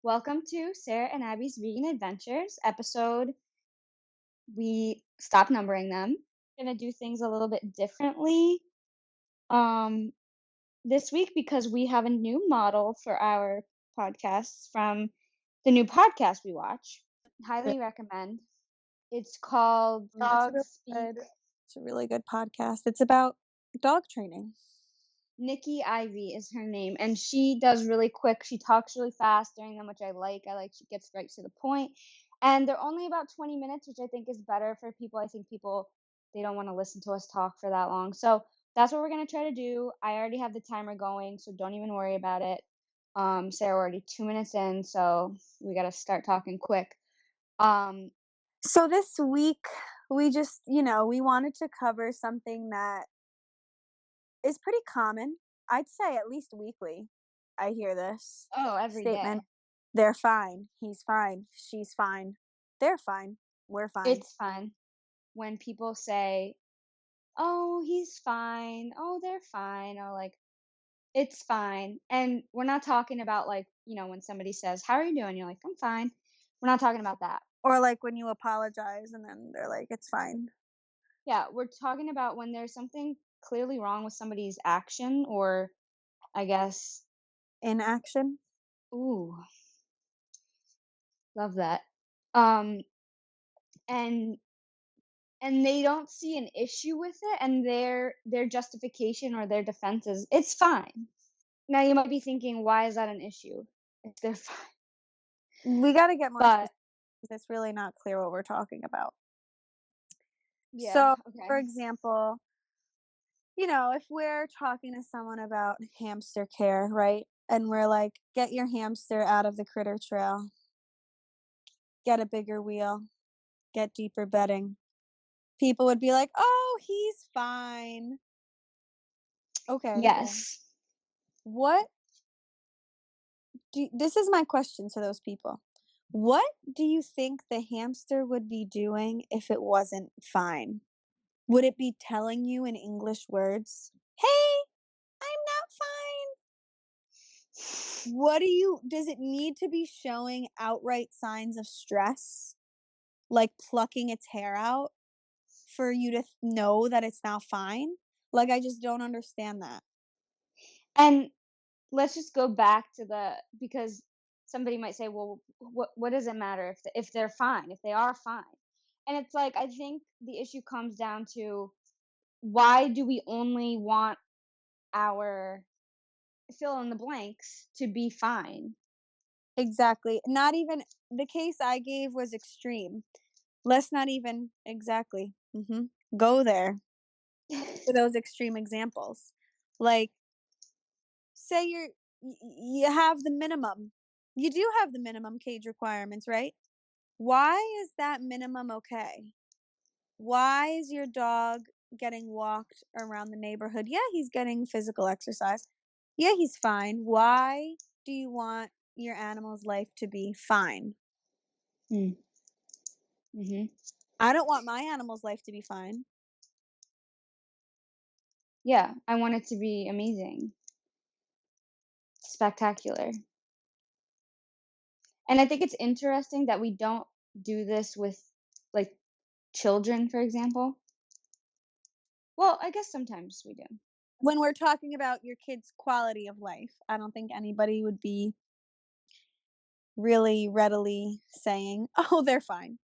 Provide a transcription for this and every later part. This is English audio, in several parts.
Welcome to Sarah and Abby's Vegan Adventures episode. We stopped numbering them. We're gonna do things a little bit differently um, this week because we have a new model for our podcasts from the new podcast we watch. Really, Highly recommend. It's called it's a really Dogs Speak. good it's a really good podcast. It's about dog training. Nikki Ivy is her name, and she does really quick. She talks really fast during them, which I like. She gets right to the point, and they're only about 20 minutes, which I think is better for people. I think people they don't want to listen to us talk for that long, so that's what we're gonna try to do. I already have the timer going, so don't even worry about it. Sarah, we're already 2 minutes in, so we gotta start talking quick. Um, So this week we just, we wanted to cover something that is pretty common. I'd say at least weekly. I hear this oh, every statement. day. They're fine. He's fine. She's fine. They're fine. We're fine. It's fun when people say, "Oh, he's fine. Oh, they're fine." Or like, "It's fine." And we're not talking about like, when somebody says, "How are you doing?" You're like, "I'm fine." We're not talking about that. Or like when you apologize and then they're like, it's fine. Yeah, we're talking about when there's something clearly wrong with somebody's action or I guess, Inaction. ooh, love that. Um and and they don't see an issue with it and their justification or their defense is it's fine. Now you might be thinking, why is that an issue if they're fine? We got to get more But specific because it's really not clear what we're talking about. yeah, So, for okay. example, if we're talking to someone about hamster care, right? And we're like, get your hamster out of the critter trail, get a bigger wheel, get deeper bedding. People would be like, oh, he's fine. Okay, well, Yes. what this is my question to those people. What do you think the hamster would be doing if it wasn't fine? Would it be telling you in English words, hey, I'm not fine? Does it need to be showing outright signs of stress, like plucking its hair out for you to know that it's now fine? Like, I just don't understand that. And let's just go back to because somebody might say, "Well, what does it matter if they're fine, if they are fine?" And it's like I think the issue comes down to why do we only want our fill in the blanks to be fine? Exactly. Not even the case I gave was extreme. Let's not even exactly go there to those extreme examples. Like, say you have the minimum. You do have the minimum cage requirements, right? Why is that minimum okay? Why is your dog getting walked around the neighborhood? Yeah, he's getting physical exercise. Yeah, he's fine. Why do you want your animal's life to be fine? Mm. Mhm. I don't want my animal's life to be fine. Yeah, I want it to be amazing, spectacular. And I think it's interesting that we don't do this with like children, for example. Well, I guess sometimes we do. When we're talking about your kid's quality of life, I don't think anybody would be really readily saying, "Oh, they're fine."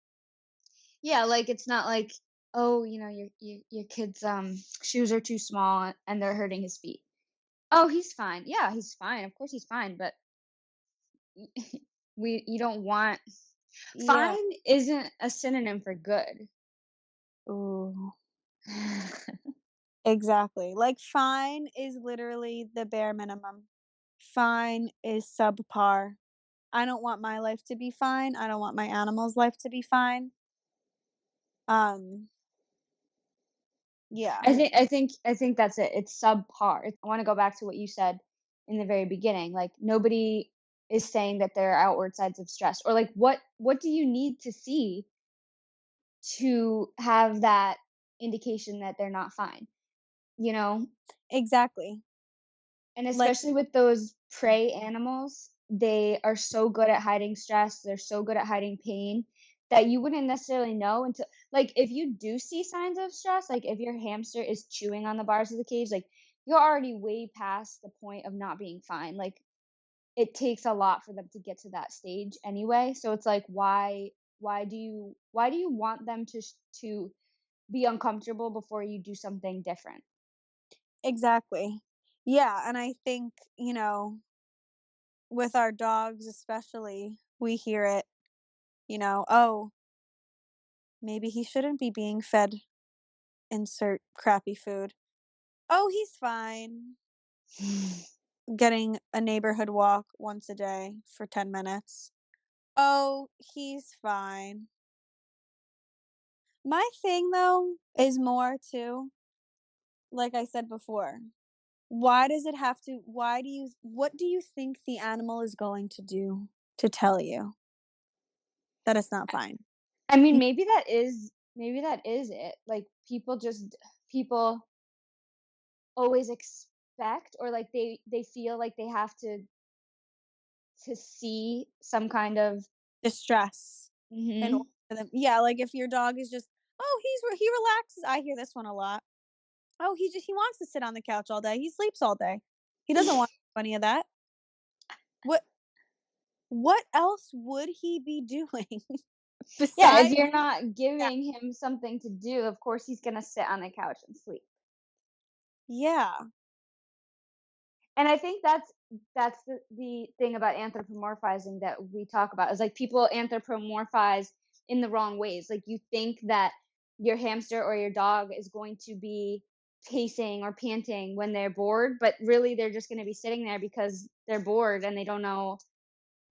Yeah, like it's not like, oh, your kid's shoes are too small and they're hurting his feet. Oh, he's fine. Yeah, he's fine. Of course he's fine, but we you don't want Yeah. fine isn't a synonym for good. Ooh. Exactly. Like, fine is literally the bare minimum. Fine is subpar. I don't want my life to be fine. I don't want my animal's life to be fine. Um, yeah. I think that's it. It's subpar. I want to go back to what you said in the very beginning. Like nobody is saying that there are outward signs of stress or like what do you need to see to have that indication that they're not fine, you know? Exactly. And Like, especially with those prey animals, they are so good at hiding stress, they're so good at hiding pain that you wouldn't necessarily know until like, if you do see signs of stress, like, if your hamster is chewing on the bars of the cage, like, you're already way past the point of not being fine, like, it takes a lot for them to get to that stage anyway, so it's like, why do you want them to be uncomfortable before you do something different? Exactly. Yeah, and I think, with our dogs especially, we hear it, "Oh, maybe he shouldn't be being fed insert crappy food. Oh, he's fine." Getting a neighborhood walk once a day for 10 minutes. Oh, he's fine. My thing though is more too, like I said before, what do you think the animal is going to do to tell you that it's not fine? I mean, You maybe that is it. Like people always expect or like they feel like they have to see some kind of distress in order mhm. for them. Yeah, like if your dog is just, "Oh, he relaxes." I hear this one a lot. "Oh, he wants to sit on the couch all day. He sleeps all day. He doesn't want any of that." What what else would he be doing Yeah, if besides you're not that? giving him something to do, of course he's gonna sit on the couch and sleep. Yeah, And I think that's the thing about anthropomorphizing that we talk about is like people anthropomorphize in the wrong ways. Like you think that your hamster or your dog is going to be pacing or panting when they're bored, but really they're just going to be sitting there because they're bored and they don't know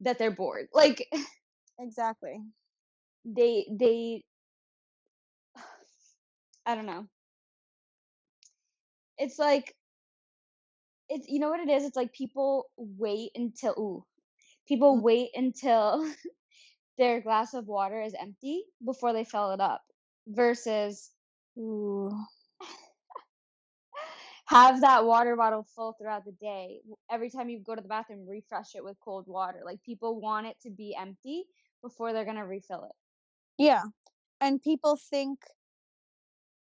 that they're bored. Like exactly. they I don't know. It's like it's you know what it is? It's like people Mm, wait until their glass of water is empty before they fill it up versus ooh, have that water bottle full throughout the day. Every time you go to the bathroom, refresh it with cold water. Like people want it to be empty before they're going to refill it. yeah, and people think,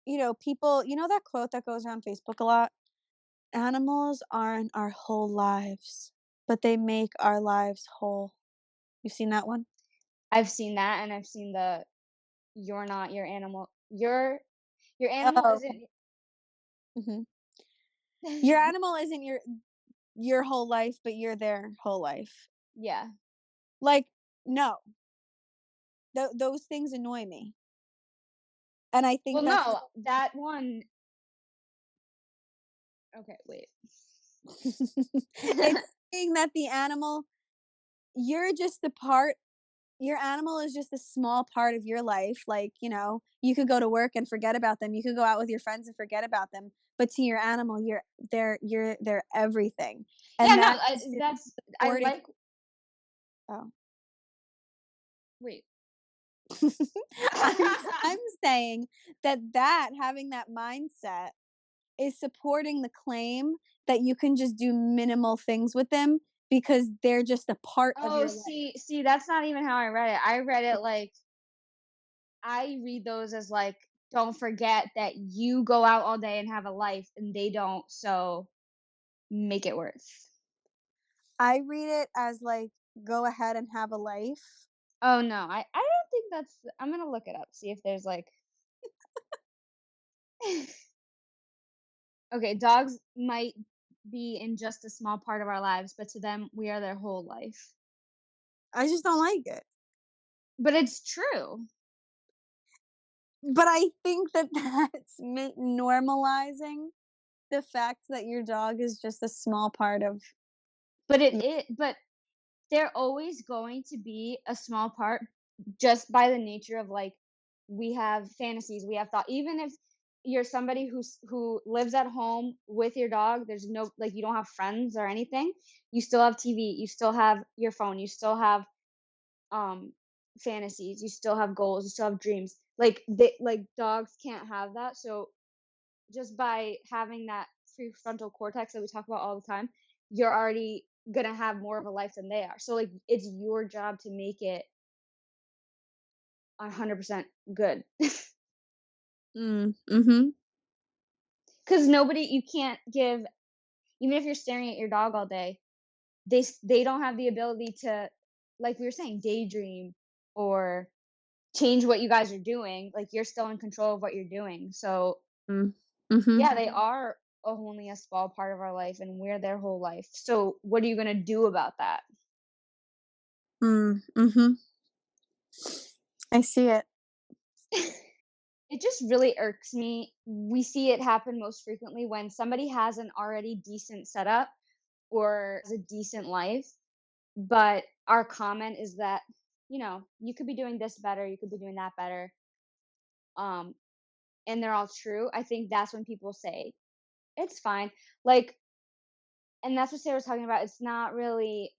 that quote that goes around Facebook a lot? "Animals aren't our whole lives, but they make our lives whole." You seen that one? I've seen that and I've seen the you're not your animal. Your animal Oh, isn't mhm. Your animal isn't your whole life, but you're their whole life. yeah. Like, no, those things annoy me, and I Well, think that's the no, that one okay, wait. it's saying that the animal you're just the part your animal is just a small part of your life, like, you could go to work and forget about them, you could go out with your friends and forget about them, but to your animal, you're everything, Yeah, and no, that is just that's I supporting. like Oh. wait. I'm saying that having that mindset is supporting the claim that you can just do minimal things with them because they're just a part of Oh, your life. see, that's not even how I read it. I read it like I read those as like, don't forget that you go out all day and have a life and they don't, so make it worse. I read it as like, go ahead and have a life. Oh no, I don't think that's I'm gonna look it up, see if there's like okay, dogs might be in just a small part of our lives, but to them we are their whole life. I just don't like it. But it's true. But I think that that's normalizing the fact that your dog is just a small part of your. But they're always going to be a small part just by the nature of like we have fantasies, we have thought. Even if you're somebody who lives at home with your dog, there's no like you don't have friends or anything, you still have TV, you still have your phone, you still have um fantasies, you still have goals, you still have dreams. Like dogs can't have that. So just by having that prefrontal cortex that we talk about all the time, you're already gonna have more of a life than they are. So, like, it's your job to make it 100% good. Mhm. Because nobody you can't give even if you're staring at your dog all day, they don't have the ability to, like we were saying, daydream or change what you guys are doing. Like, you're still in control of what you're doing. So, Mm. Mhm. yeah, they are only a small part of our life, and we're their whole life. So, what are you gonna do about that? Mhm. I see it. It just really irks me. We see it happen most frequently when somebody has an already decent setup or has a decent life, but our comment is that, you could be doing this better, you could be doing that better. Um, and they're all true. I think that's when people say, it's fine. Like, and that's what Sarah was talking about. It's not the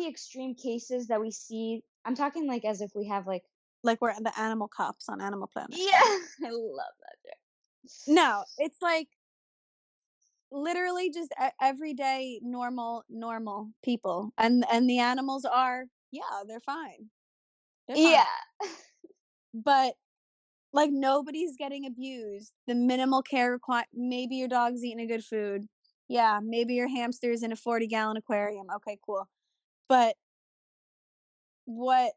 extreme cases that we see. I'm talking like as if we have like, Like we're the animal cops on Animal Planet. yeah, I love that. No, it's like literally just everyday normal people, and the animals are, yeah, they're fine. They're fine. Yeah. But like nobody's getting abused. The minimal care required. Maybe your dog's eating a good food. Yeah, maybe your hamster's in a 40-gallon aquarium. Okay, cool. But what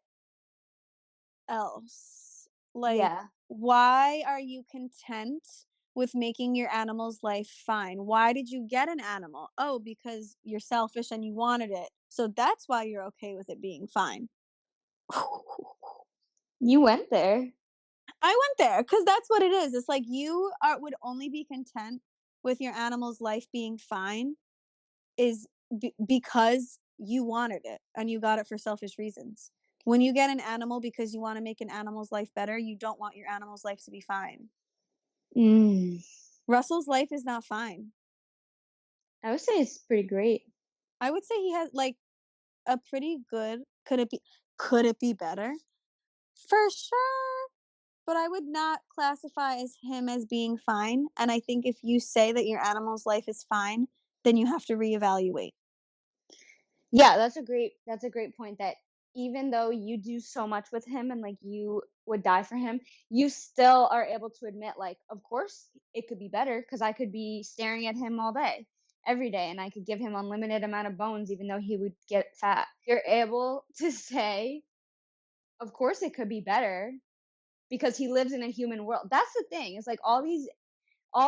else? Like, Yeah. why are you content with making your animal's life fine? Why did you get an animal? Oh, because you're selfish and you wanted it. So that's why you're okay with it being fine. You went there. I went there because that's what it is. It's like you would only be content with your animal's life being fine is because you wanted it and you got it for selfish reasons. When you get an animal because you want to make an animal's life better, you don't want your animal's life to be fine. Mm. Russell's life is not fine. I would say it's pretty great. I would say he has like a pretty good. Could it be better? For sure. But I would not classify as him as being fine. And I think if you say that your animal's life is fine, then you have to reevaluate. Yeah, that's a great point that even though you do so much with him and like you would die for him, you still are able to admit like, of course it could be better because I could be staring at him all day, every day, and I could give him unlimited amount of bones even though he would get fat. You're able to say, of course it could be better because he lives in a human world. That's the thing. It's like all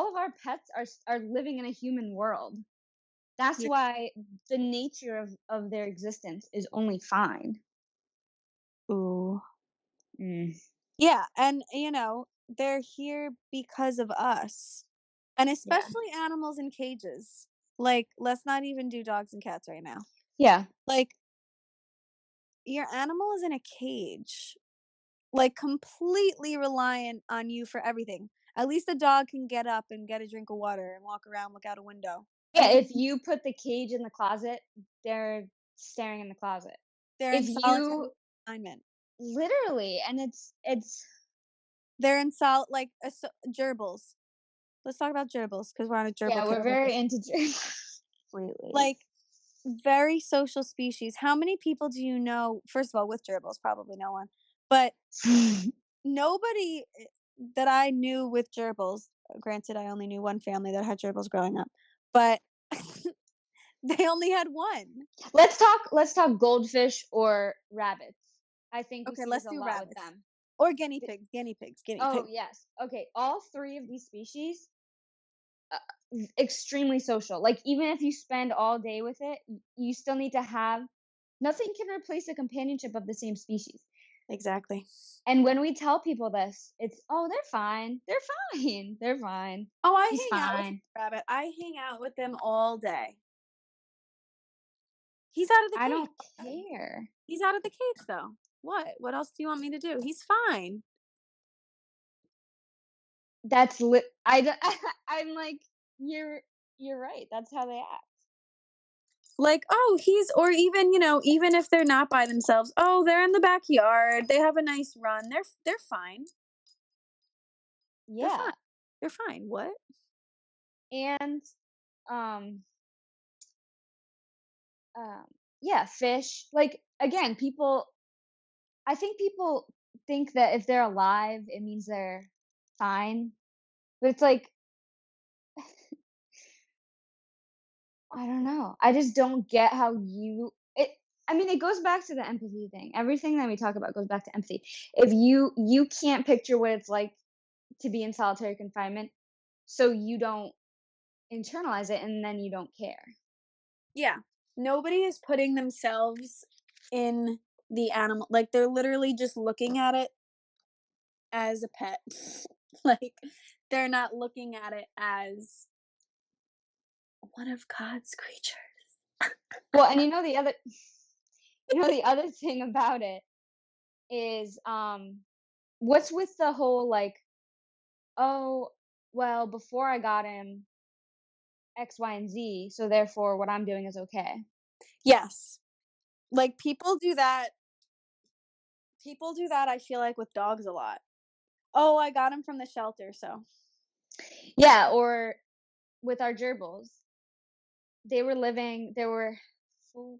of our pets are living in a human world. That's Yeah. why the nature of their existence is only fine. Ooh. Mm. Yeah, and they're here because of us. And Yeah. especially animals in cages. Like, let's not even do dogs and cats right now. Yeah. Like, your animal is in a cage, like completely reliant on you for everything. At least the dog can get up and get a drink of water and walk around, look out a window. Yeah, if you put the cage in the closet, they're staring in the closet. They're in If solitary you confinement. literally and it's They're in like gerbils. Let's talk about gerbils because we're on a gerbil yeah, kick. we're very into completely. Like, very social species. How many people do you know? First of all, with gerbils, probably no one. But nobody that I knew with gerbils. Granted, I only knew one family that had gerbils growing up, but they only had one. Let's talk goldfish or rabbits. I think we Okay, see this let's a do lot with rabbits them. or guinea Th- pigs. Guinea pigs. Guinea Oh, pigs. yes. Okay, all 3 of these species extremely social. Like, even if you spend all day with it, you still need to have nothing can replace the companionship of the same species. Exactly. And when we tell people this, it's, "Oh, they're fine. They're fine. They're fine. Oh, I He's hang out with fine." my rabbit. I hang out with them all day. He's out of the I cage. don't care. He's out of the cage though. What? What else do you want me to do? He's fine. That's lit I d I'm like, "You're right. That's how they act." Like, oh, he's or even, even if they're not by themselves, oh, they're in the backyard. They have a nice run. They're fine. They're fine. Yeah. They're fine. What? And, um um, yeah, fish. Like, again, I think people think that if they're alive, it means they're fine, but it's like, I don't know. I just don't get how I mean, it goes back to the empathy thing. Everything that we talk about goes back to empathy. If you can't picture what it's like to be in solitary confinement, so you don't internalize it and then you don't care. Yeah. Nobody is putting themselves in the animal, like, they're literally just looking at it as a pet. Like, they're not looking at it as one of God's creatures. Well, and the other thing about it is what's with the whole like, oh, well, before I got him X, Y, and Z, so therefore what I'm doing is okay. Yes. Like, people do that, I feel like, with dogs a lot. "Oh, I got him from the shelter, so." Yeah, or with our gerbils, there were four,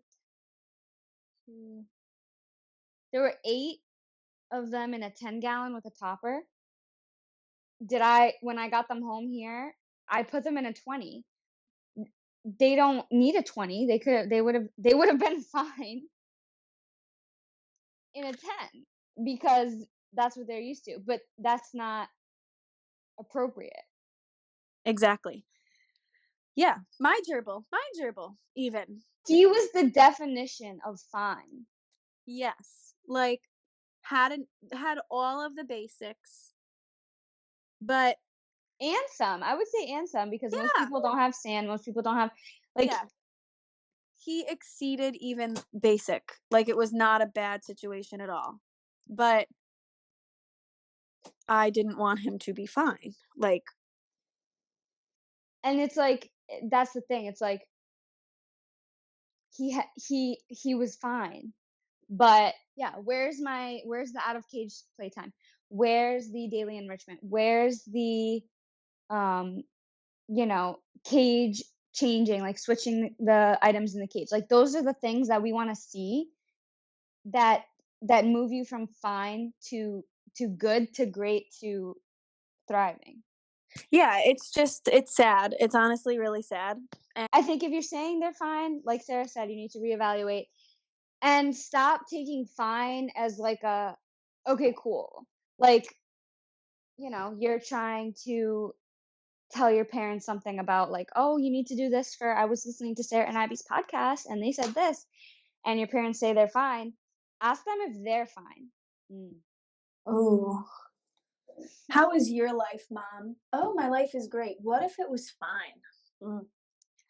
two, there were 8 of them in a 10-gallon with a topper. When I got them home here, I put them in a 20. They don't need a 20. They would have been fine in a 10 because that's what they're used to, but that's not appropriate. Exactly. Yeah, my gerbil, even. He was the definition of fine. Yes, like, had all of the basics, but And some. I would say and some because most yeah, people don't have sand, most people don't have like yeah, he exceeded even basic. Like, it was not a bad situation at all. But I didn't want him to be fine. Like, and it's like that's the thing. It's like he was fine. But yeah, where's the out of cage playtime? Where's the daily enrichment? Where's the um cage changing, like switching the items in the cage? Like those are the things that we want to see that move you from fine to good to great to thriving. yeah, it's sad. It's honestly really sad. And I think if you're saying they're fine, like Sarah said, you need to reevaluate and stop taking fine as like a okay, cool. Like, you're trying to tell your parents something about like, "Oh, you need to do this for I was listening to Sarah and Abby's podcast and they said this." And your parents say they're fine. Ask them if they're fine. Mm. oh, how is your life, mom? Oh, my life is great. What if it was fine? Mm.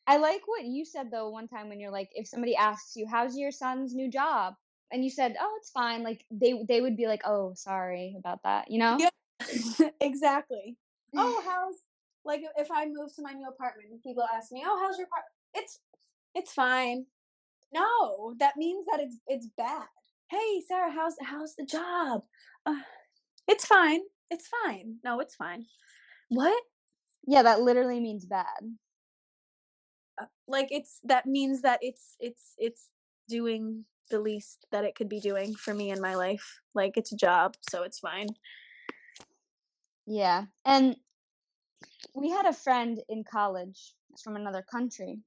I like what you said though one time when you're like, if somebody asks you, "How's your son's new job?" and you said, "Oh, it's fine." Like they would be like, "Oh, sorry about that," you know? Yeah, exactly. Oh, how's, like, if I move to my new apartment and people ask me, "Oh, how's your apartment?" It's fine. No, that means that it's bad. Hey, Sarah, how's the job? Uh, it's fine. It's fine. No, it's fine. What? Yeah, that literally means bad. Like, that means that it's doing the least that it could be doing for me in my life. Like, it's a job, so it's fine. Yeah. And we had a friend in college from another country,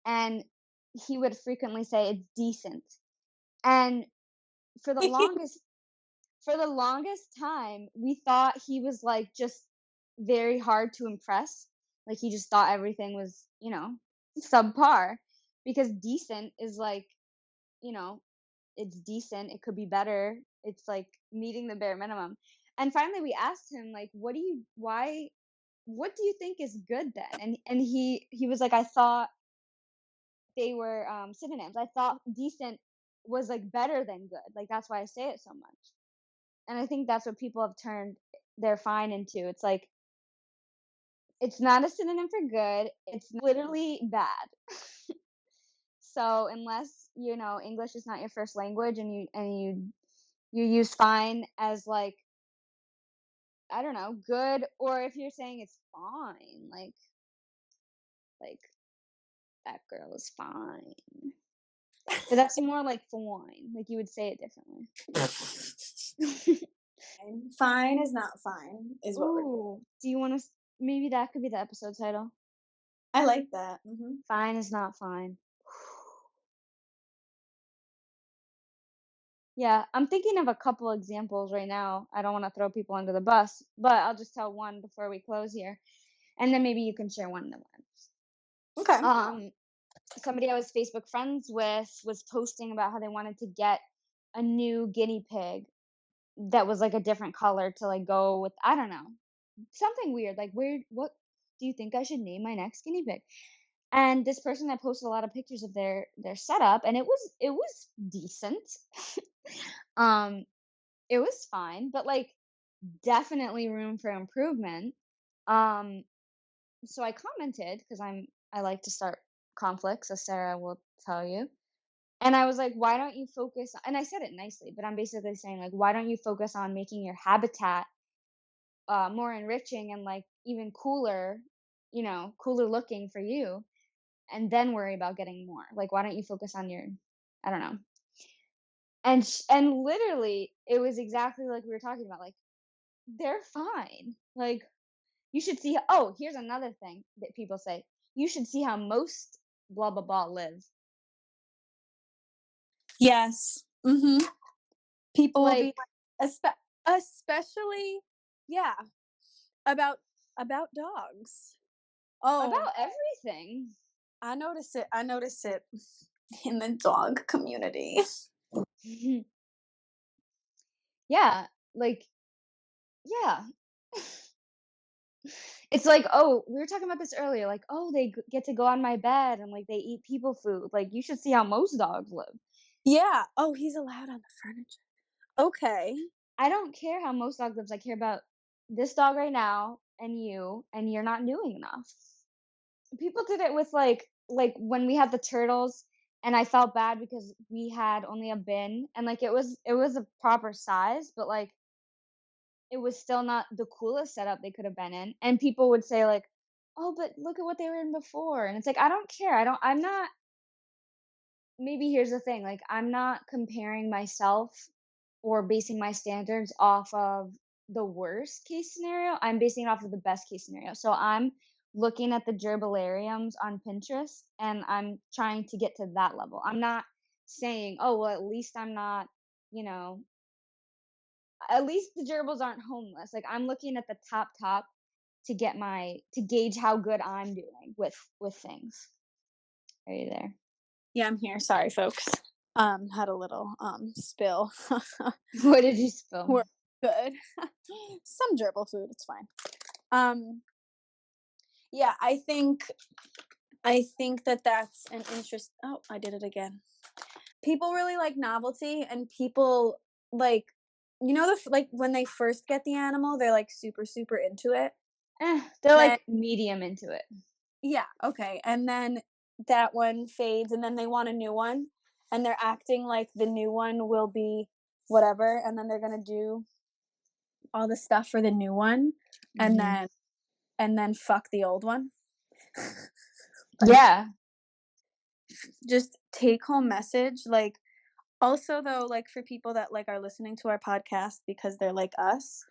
and he would frequently say it's decent. And for the longest for the longest time, we thought he was like just very hard to impress. Like he just thought everything was, subpar because decent is like, you know, it's decent, it could be better. It's like meeting the bare minimum. And finally we asked him like, what do you think is good then? And he was like, I thought they were synonyms. I thought decent was like better than good. Like that's why I say it so much. And I think that's what people have turned their fine into. It's like it's not a synonym for good. It's literally bad. So unless English is not your first language and you use fine as like I don't know good, or if you're saying it's fine like that girl is fine. But that's more like fine. Like you would say it differently. Fine is not fine, is what we're. Ooh, do you want to? Maybe that could be the episode title. I like that. Fine is not fine. Yeah, I'm thinking of a couple examples right now. I don't want to throw people under the bus, but I'll just tell one before we close here, and then maybe you can share one of them. Okay. Somebody I was Facebook friends with was posting about how they wanted to get a new guinea pig that was like a different color to like go with, I don't know, something weird. Like, weird, what do you think I should name my next guinea pig? And this person that posted a lot of pictures of their setup, and it was decent. um it was fine, but like definitely room for improvement. um so I commented because I like to start conflicts, as Sarah will tell you. And I was like, why don't you focus, and I said it nicely, but I'm basically saying, like, why don't you focus on making your habitat more enriching and like even cooler, cooler looking for you, and then worry about getting more. Like, why don't you focus on your, I don't know. And literally, it was exactly like we were talking about. Like, they're fine. Like, you should see. Oh, here's another thing that people say. You should see how most blah blah blah live. Yes. People will be Like, like, especially, yeah, about dogs. Oh, about everything. I notice it. I notice it in the dog community. Yeah, like, yeah. It's like, oh, we were talking about this earlier. Like, oh, they get to go on my bed and like they eat people food. Like, you should see how most dogs live. Yeah. Oh, he's allowed on the furniture. Okay. I don't care how most dog lives. I care about this dog right now and you're not doing enough. People did it with like when we had the turtles, and I felt bad because we had only a bin, and like it was a proper size, but like it was still not the coolest setup they could have been in. And people would say like, "Oh, but look at what they were in before." And it's like, I don't care. I'm not, maybe here's the thing, like, I'm not comparing myself or basing my standards off of the worst case scenario. I'm basing it off of the best case scenario. So I'm looking at the gerbilariums on Pinterest and I'm trying to get to that level. I'm not saying, "Oh, well, at least I'm not, you know, at least the gerbils aren't homeless." Like, I'm looking at the top to gauge how good I'm doing with things. Are you there? Yeah, I'm here. Sorry, folks. Had a little spill. What did you spill? We're good. Some gerbil food. It's fine. Um, yeah, I think that that's an interest. Oh, I did it again. People really like novelty, and people like, like when they first get the animal, they're like super super into it. They're Then like medium into it. yeah, okay, and then that one fades, and then they want a new one, and they're acting like the new one will be whatever, and then they're gonna do all the stuff for the new one, and Mhm. then fuck the old one. Like, Yeah. just take home message. Like, also though, like for people that like are listening to our podcast because they're like us,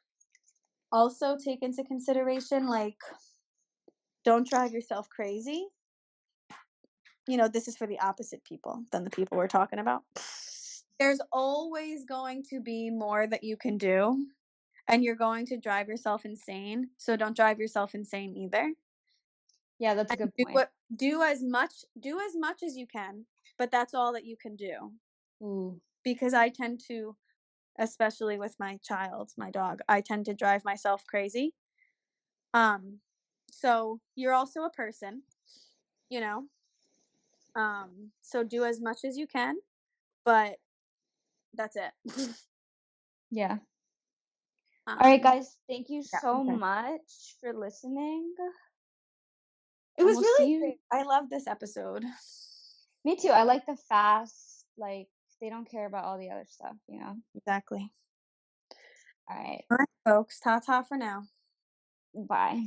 also take into consideration, like, don't drive yourself crazy. This is for the opposite people than the people we're talking about. There's always going to be more that you can do, and you're going to drive yourself insane. So don't drive yourself insane either. Yeah, that's a And good point. do as much as you can, but that's all that you can do. Ooh. Because I tend to, especially with my child, my dog, I tend to drive myself crazy. Um, so you're also a person, you know. So do as much as you can, but that's it. Yeah. All right, um, guys. Thank you yeah, so okay. much for listening, It and was we'll see really you. great. I love this episode. Me too. I like the fast. Like, they don't care about all the other stuff. Exactly. All right. All right, folks. Ta ta for now. Bye.